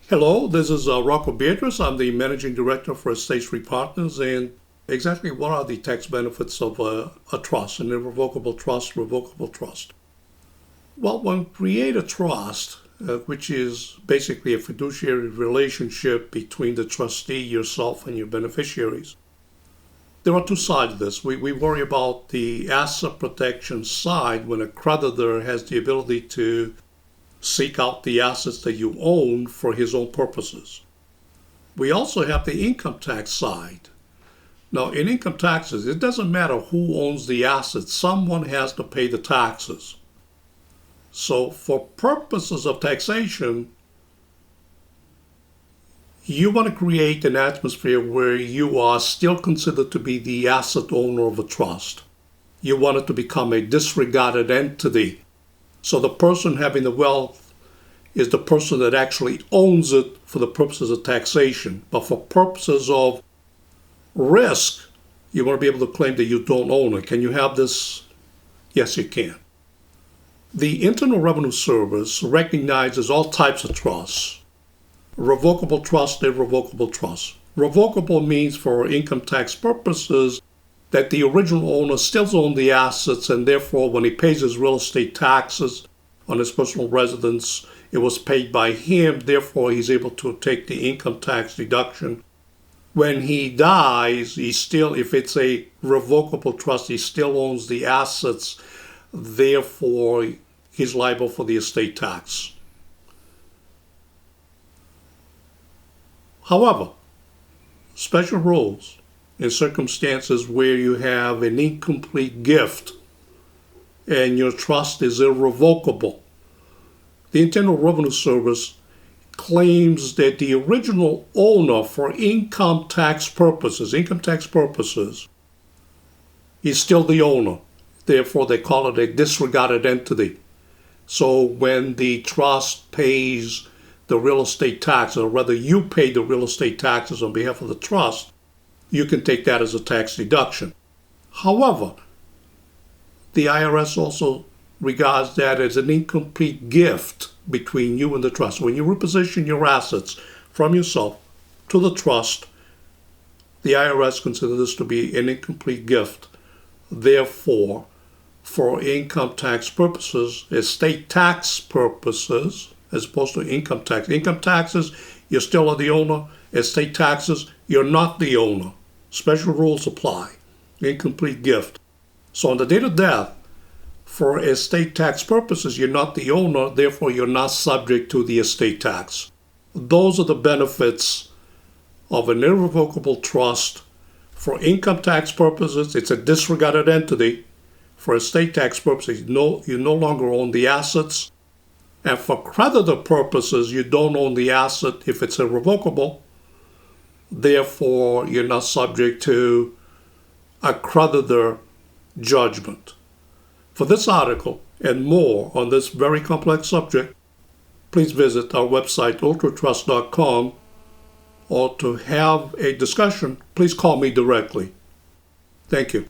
Hello, this is Rocco Beatrice. I'm the Managing Director for Estate Street Partners. And exactly what are the tax benefits of a trust, an irrevocable trust, revocable trust? Well, when we create a trust, which is basically a fiduciary relationship between the trustee, yourself, and your beneficiaries, there are two sides of this. We worry about the asset protection side when a creditor has the ability to seek out the assets that you own for his own purposes. We also have the income tax side. Now, in income taxes, it doesn't matter who owns the assets. Someone has to pay the taxes. So for purposes of taxation, you want to create an atmosphere where you are still considered to be the asset owner of a trust. You want it to become a disregarded entity. So the person having the wealth is the person that actually owns it for the purposes of taxation. But for purposes of risk, you want to be able to claim that you don't own it. Can you have this? Yes, you can. The Internal Revenue Service recognizes all types of trusts. Revocable trust, irrevocable trust. Revocable means for income tax purposes that the original owner still owns the assets, and therefore when he pays his real estate taxes on his personal residence, it was paid by him, therefore he's able to take the income tax deduction. When he dies, if it's a revocable trust, he still owns the assets, therefore he's liable for the estate tax. However, special rules in circumstances where you have an incomplete gift and your trust is irrevocable, the Internal Revenue Service claims that the original owner for income tax purposes, is still the owner. Therefore, they call it a disregarded entity. So when the trust pays the real estate taxes, or rather you pay the real estate taxes on behalf of the trust, you can take that as a tax deduction. However, the IRS also regards that as an incomplete gift between you and the trust. When you reposition your assets from yourself to the trust, the IRS considers this to be an incomplete gift. Therefore, for income tax purposes, estate tax purposes, as opposed to income taxes, you're still the owner. Estate taxes, you're not the owner. Special rules apply. Incomplete gift. So on the date of death, for estate tax purposes, you're not the owner, therefore you're not subject to the estate tax. Those are the benefits of an irrevocable trust. For income tax purposes, it's a disregarded entity. For estate tax purposes, you no longer own the assets. And for creditor purposes, you don't own the asset if it's irrevocable. Therefore, you're not subject to a creditor judgment. For this article and more on this very complex subject, please visit our website, ultratrust.com, or to have a discussion, please call me directly. Thank you.